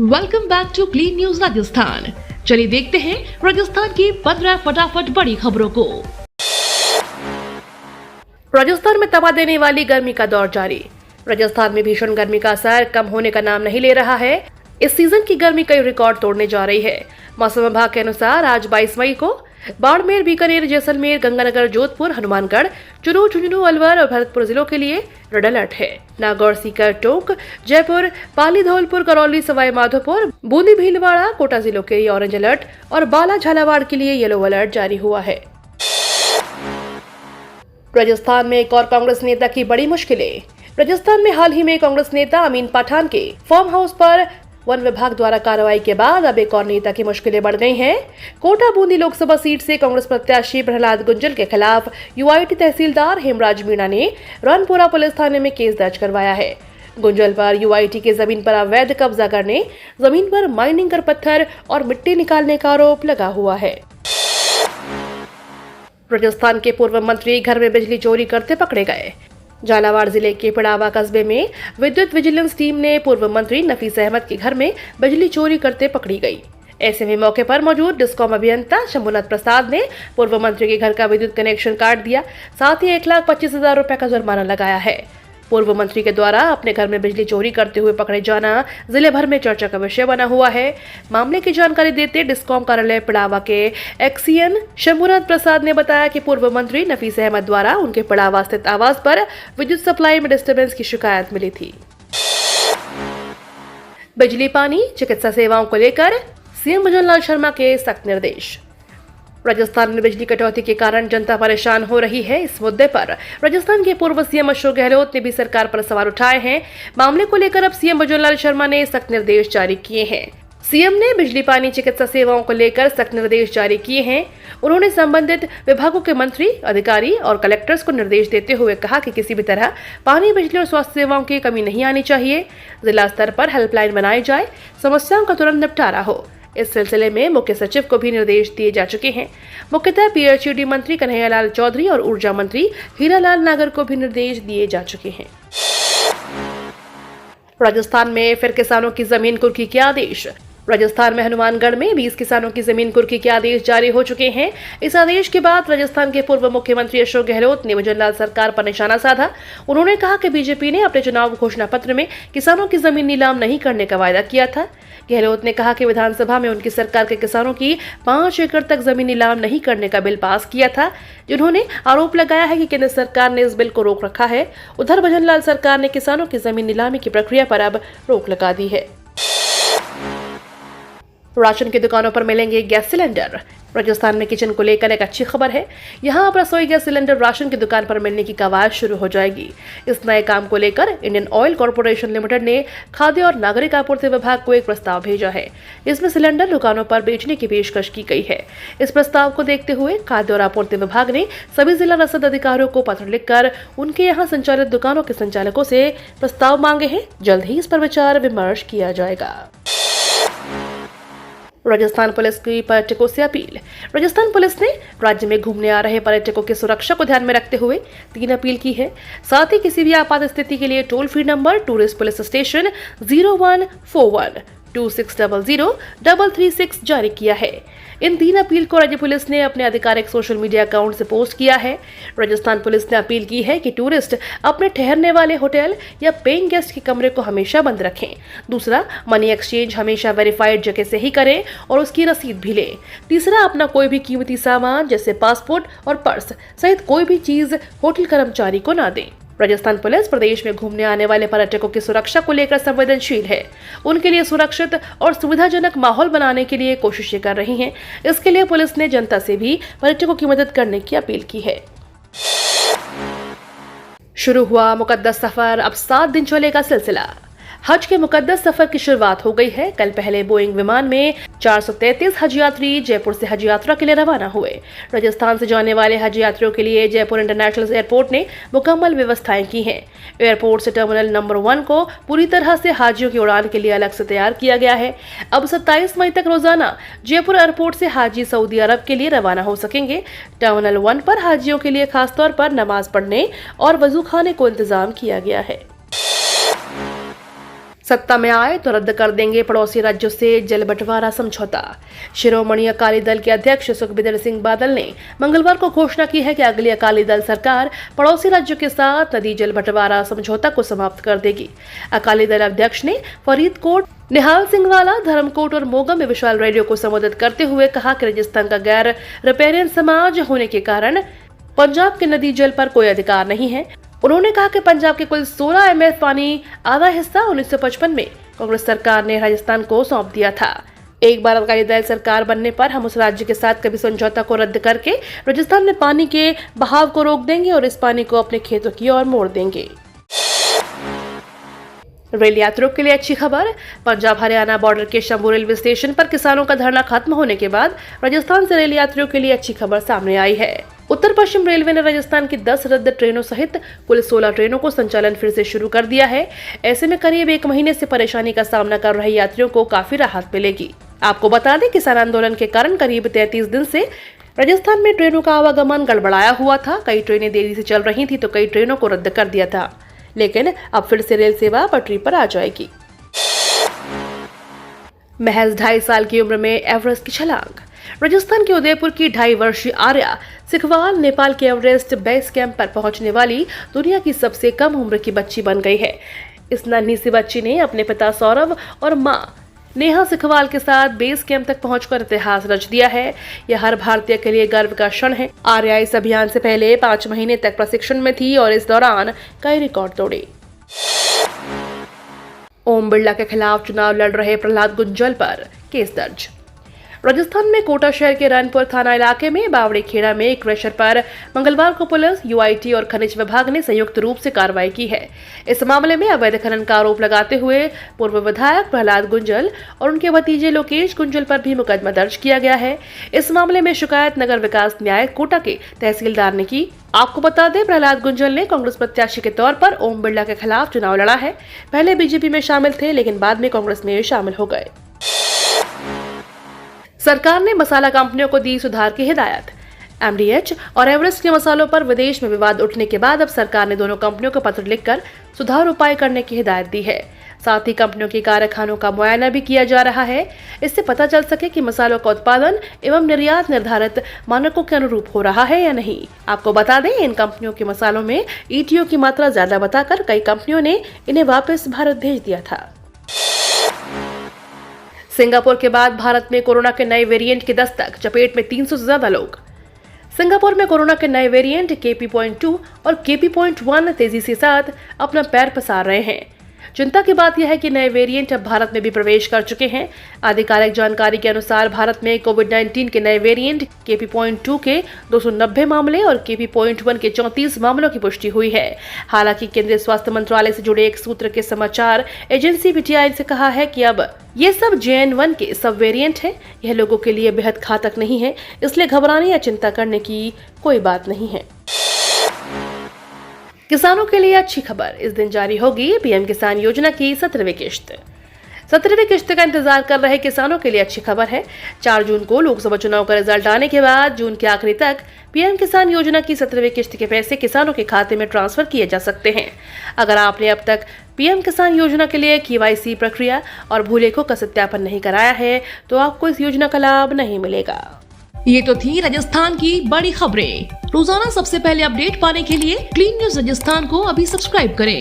Welcome back to clean news Rajasthan. चलिए देखते हैं राजस्थान की 15 फटाफट बड़ी खबरों को। राजस्थान में तबाह देने वाली गर्मी का दौर जारी। राजस्थान में भीषण गर्मी का असर कम होने का नाम नहीं ले रहा है। इस सीजन की गर्मी कई रिकॉर्ड तोड़ने जा रही है। मौसम विभाग के अनुसार आज 22 मई को बाड़मेर, बीकानेर, जैसलमेर, गंगानगर, जोधपुर, हनुमानगढ़, चुरू, झुंझुनू, अलवर और भरतपुर जिलों के लिए रेड अलर्ट है। नागौर, सीकर, टोंक, जयपुर, पाली, धौलपुर, करौली, सवाई माधोपुर, बूंदी, भीलवाड़ा, कोटा जिलों के लिए ऑरेंज अलर्ट और बाला, झालावाड़ के लिए येलो अलर्ट जारी हुआ है। राजस्थान में एक और कांग्रेस नेता की बड़ी मुश्किलें। राजस्थान में हाल ही में कांग्रेस नेता अमीन पठान के फार्म हाउस पर वन विभाग द्वारा कार्रवाई के बाद अब एक और नेता की मुश्किलें बढ़ गई हैं। कोटा बूंदी लोकसभा सीट से कांग्रेस प्रत्याशी प्रहलाद गुंजल के खिलाफ यूआईटी तहसीलदार हेमराज मीणा ने रनपुरा पुलिस थाने में केस दर्ज करवाया है। गुंजल पर यूआईटी की जमीन पर अवैध कब्जा करने, जमीन पर माइनिंग कर पत्थर और मिट्टी निकालने का आरोप लगा हुआ है। राजस्थान के पूर्व मंत्री घर में बिजली चोरी करते पकड़े गए। झालावाड़ जिले के पिड़ावा कस्बे में विद्युत विजिलेंस टीम ने पूर्व मंत्री नफीस अहमद के घर में बिजली चोरी करते पकड़ी गई। ऐसे में मौके पर मौजूद डिस्कॉम अभियंता शंभुनाथ प्रसाद ने पूर्व मंत्री के घर का विद्युत कनेक्शन काट दिया। साथ ही 1,25,000 रुपए का जुर्माना लगाया है। पूर्व मंत्री के द्वारा अपने घर में बिजली चोरी करते हुए पकड़े जाना जिले भर में चर्चा का विषय बना हुआ है। मामले की जानकारी देते डिस्कॉम कार्यालय पिड़ावा के एक्सीएन शंभुनाथ प्रसाद ने बताया कि पूर्व मंत्री नफीस अहमद द्वारा उनके पिड़ावा स्थित आवास पर विद्युत सप्लाई में डिस्टर्बेंस की शिकायत मिली थी। बिजली, पानी, चिकित्सा सेवाओं को लेकर सीएम भजनलाल शर्मा के सख्त निर्देश। राजस्थान में बिजली कटौती के कारण जनता परेशान हो रही है। इस मुद्दे पर राजस्थान के पूर्व सीएम अशोक गहलोत ने भी सरकार पर सवाल उठाए हैं। मामले को लेकर अब सीएम भजनलाल शर्मा ने सख्त निर्देश जारी किए हैं। सीएम ने बिजली, पानी, चिकित्सा सेवाओं को लेकर सख्त निर्देश जारी किए हैं। उन्होंने संबंधित विभागों के मंत्री, अधिकारी और कलेक्टर्स को निर्देश देते हुए कहा कि किसी भी तरह पानी, बिजली और स्वास्थ्य सेवाओं की कमी नहीं आनी चाहिए। जिला स्तर पर हेल्पलाइन बनाई जाए, समस्याओं का तुरंत निपटारा हो। इस सिलसिले में मुख्य सचिव को भी निर्देश दिए जा चुके हैं। मुख्यतः पीएचईडी मंत्री कन्हैयालाल चौधरी और ऊर्जा मंत्री हीरालाल नागर को भी निर्देश दिए जा चुके हैं। राजस्थान में फिर किसानों की जमीन कुर्की के आदेश। राजस्थान में हनुमानगढ़ में 20 किसानों की जमीन कुर्की के आदेश जारी हो चुके हैं। इस आदेश के बाद राजस्थान के पूर्व मुख्यमंत्री अशोक गहलोत ने भजनलाल सरकार पर निशाना साधा। उन्होंने कहा कि बीजेपी ने अपने चुनाव घोषणा पत्र में किसानों की जमीन नीलाम नहीं करने का वायदा किया था। गहलोत ने कहा कि विधानसभा में उनकी सरकार के किसानों की 5 एकड़ तक जमीन नीलाम नहीं करने का बिल पास किया था, जिन्होंने आरोप लगाया है कि केंद्र सरकार ने इस बिल को रोक रखा है। उधर भजनलाल सरकार ने किसानों की जमीन नीलामी की प्रक्रिया पर अब रोक लगा दी है। राशन की दुकानों पर मिलेंगे गैस सिलेंडर। राजस्थान में किचन को लेकर एक अच्छी खबर है। यहाँ अब रसोई गैस सिलेंडर राशन की दुकान पर मिलने की कवायद शुरू हो जाएगी। इस नए काम को लेकर इंडियन ऑयल कॉर्पोरेशन लिमिटेड ने खाद्य और नागरिक आपूर्ति विभाग को एक प्रस्ताव भेजा है। इसमें सिलेंडर दुकानों पर बेचने की पेशकश की गई है। इस प्रस्ताव को देखते हुए खाद्य और आपूर्ति विभाग ने सभी जिला रसद अधिकारियों को पत्र लिखकर उनके यहाँ संचालित दुकानों के संचालकों से प्रस्ताव मांगे हैं। जल्द ही इस पर विचार विमर्श किया जाएगा। राजस्थान पुलिस की पर्यटकों से अपील। राजस्थान पुलिस ने राज्य में घूमने आ रहे पर्यटकों की सुरक्षा को ध्यान में रखते हुए 3 अपील की है। साथ ही किसी भी आपात स्थिति के लिए toll free number tourist police station 0141 2600 जारी किया है। इन 3 अपील को राज्य पुलिस ने अपने आधिकारिक सोशल मीडिया अकाउंट से पोस्ट किया है। राजस्थान पुलिस ने अपील की है कि टूरिस्ट अपने ठहरने वाले होटल या पेइंग गेस्ट के कमरे को हमेशा बंद रखें। दूसरा, मनी एक्सचेंज हमेशा वेरीफाइड जगह से ही करें और उसकी रसीद भी लें। तीसरा, अपना कोई भी कीमती सामान जैसे पासपोर्ट और पर्स सहित कोई भी चीज होटल कर्मचारी को ना दें। राजस्थान पुलिस प्रदेश में घूमने आने वाले पर्यटकों की सुरक्षा को लेकर संवेदनशील है। उनके लिए सुरक्षित और सुविधाजनक माहौल बनाने के लिए कोशिशें कर रही है। इसके लिए पुलिस ने जनता से भी पर्यटकों की मदद करने की अपील की है। शुरू हुआ मुकद्दस सफर, अब 7 दिन चलेगा सिलसिला। हज के मुकद्दस सफर की शुरुआत हो गई है। कल पहले बोइंग विमान में 433 हज यात्री जयपुर से हज यात्रा के लिए रवाना हुए। राजस्थान से जाने वाले हज यात्रियों के लिए जयपुर इंटरनेशनल एयरपोर्ट ने मुकम्मल व्यवस्थाएं की हैं। एयरपोर्ट से टर्मिनल नंबर 1 को पूरी तरह से हाजियों की उड़ान के लिए अलग से तैयार किया गया है। अब 27 मई तक रोजाना जयपुर एयरपोर्ट से हाजी सऊदी अरब के लिए रवाना हो सकेंगे। टर्मिनल 1 पर हाजियों के लिए खासतौर पर नमाज पढ़ने और वजू खाने को इंतजाम किया गया है। सत्ता में आए तो रद्द कर देंगे पड़ोसी राज्यों से जल बंटवारा समझौता। शिरोमणि अकाली दल के अध्यक्ष सुखबिंदर सिंह बादल ने मंगलवार को घोषणा की है कि अगली अकाली दल सरकार पड़ोसी राज्यों के साथ नदी जल बंटवारा समझौता को समाप्त कर देगी। अकाली दल अध्यक्ष ने फरीदकोट, निहाल सिंहवाला, धर्मकोट और मोगा में विशाल रैलियों को संबोधित करते हुए कहा कि राजस्थान का गैर रिपेरियन समाज होने के कारण पंजाब के नदी जल पर कोई अधिकार नहीं है। उन्होंने कहा कि पंजाब के कुल 16 MF पानी आधा हिस्सा 1955 में कांग्रेस सरकार ने राजस्थान को सौंप दिया था। एक बार अकाली दल सरकार बनने पर हम उस राज्य के साथ कभी समझौता को रद्द करके राजस्थान में पानी के बहाव को रोक देंगे और इस पानी को अपने खेतों की ओर मोड़ देंगे। रेल यात्रियों के लिए अच्छी खबर। पंजाब हरियाणा बॉर्डर के शंभू रेलवे स्टेशन पर किसानों का धरना खत्म होने के बाद राजस्थान से रेल यात्रियों के लिए अच्छी खबर सामने आई है। उत्तर पश्चिम रेलवे ने राजस्थान की 10 रद्द ट्रेनों सहित कुल 16 ट्रेनों को संचालन फिर से शुरू कर दिया है। ऐसे में करीब 1 महीने से परेशानी का सामना कर रहे यात्रियों को काफी राहत मिलेगी। आपको बता दें, किसान आंदोलन के कारण करीब 33 दिन से राजस्थान में ट्रेनों का आवागमन गड़बड़ाया हुआ था। कई ट्रेनें देरी से चल रही थी तो कई ट्रेनों को रद्द कर दिया था, लेकिन अब फिर से रेल सेवा पटरी पर आ जाएगी। महज 2.5 साल की उम्र में एवरेस्ट की छलांग। राजस्थान के उदयपुर की 2.5 वर्षीय आर्या सिखवाल नेपाल के एवरेस्ट बेस कैंप पर पहुंचने वाली दुनिया की सबसे कम उम्र की बच्ची बन गई है। इस नन्ही सी बच्ची ने अपने पिता सौरभ और मां नेहा सिखवाल के साथ बेस कैंप तक पहुंचकर इतिहास रच दिया है। यह हर भारतीय के लिए गर्व का क्षण है। आर्या इस अभियान से पहले 5 महीने तक प्रशिक्षण में थी और इस दौरान कई रिकॉर्ड तोड़े। ओम बिरला के खिलाफ चुनाव लड़ रहे प्रहलाद गुंजल पर केस दर्ज। राजस्थान में कोटा शहर के रनपुर थाना इलाके में बावड़ी खेड़ा में एक क्रशर पर मंगलवार को पुलिस, UIT और खनिज विभाग ने संयुक्त रूप से कार्रवाई की है। इस मामले में अवैध खनन का आरोप लगाते हुए पूर्व विधायक प्रहलाद गुंजल और उनके भतीजे लोकेश गुंजल पर भी मुकदमा दर्ज किया गया है। इस मामले में शिकायत नगर विकास न्याय कोटा के तहसीलदार ने की। आपको बता दें, प्रहलाद गुंजल ने कांग्रेस प्रत्याशी के तौर पर ओम बिरला के खिलाफ चुनाव लड़ा है। पहले बीजेपी में शामिल थे, लेकिन बाद में कांग्रेस में शामिल हो गए। सरकार ने मसाला कंपनियों को दी सुधार की हिदायत। MDH और एवरेस्ट के मसालों पर विदेश में विवाद उठने के बाद अब सरकार ने दोनों कंपनियों को पत्र लिखकर सुधार उपाय करने की हिदायत दी है। साथ ही कंपनियों के कारखानों का मुआयना भी किया जा रहा है। इससे पता चल सके कि मसालों का उत्पादन एवं निर्यात निर्धारित मानकों के अनुरूप हो रहा है या नहीं। आपको बता दें, इन कंपनियों के मसालों में ETO की मात्रा ज्यादा बताकर कई कंपनियों ने इन्हें वापस भारत भेज दिया था। सिंगापुर के बाद भारत में कोरोना के नए वेरिएंट की दस्तक, चपेट में 300 से ज्यादा लोग। सिंगापुर में कोरोना के नए वेरिएंट KP.2 और KP.1 तेजी के साथ अपना पैर पसार रहे हैं। चिंता की बात यह है कि नए वेरिएंट अब भारत में भी प्रवेश कर चुके हैं। आधिकारिक जानकारी के अनुसार भारत में कोविड-19 के नए वेरिएंट KP.2 के 290 मामले और KP.1 के 34 मामलों की पुष्टि हुई है। हालांकि केंद्रीय स्वास्थ्य मंत्रालय से जुड़े एक सूत्र के समाचार एजेंसी PTI से कहा है कि अब ये सब JN.1 के सब वेरिएंट है। यह लोगों के लिए बेहद घातक नहीं है, इसलिए घबराने या चिंता करने की कोई बात नहीं है। किसानों के लिए अच्छी खबर। इस दिन जारी होगी PM किसान योजना की 17वीं किश्त। 17वीं किश्त का इंतजार कर रहे किसानों के लिए अच्छी खबर है। 4 जून को लोकसभा चुनाव का रिजल्ट आने के बाद जून के आखिरी तक PM किसान योजना की 17वीं किश्त के पैसे किसानों के खाते में ट्रांसफर किए जा सकते हैं। अगर आपने अब तक PM किसान योजना के लिए KYC प्रक्रिया और भूलेखों का सत्यापन नहीं कराया है तो आपको इस योजना का लाभ नहीं मिलेगा। ये तो थी राजस्थान की बड़ी खबरें। रोजाना सबसे पहले अपडेट पाने के लिए क्लीन न्यूज राजस्थान को अभी सब्सक्राइब करें।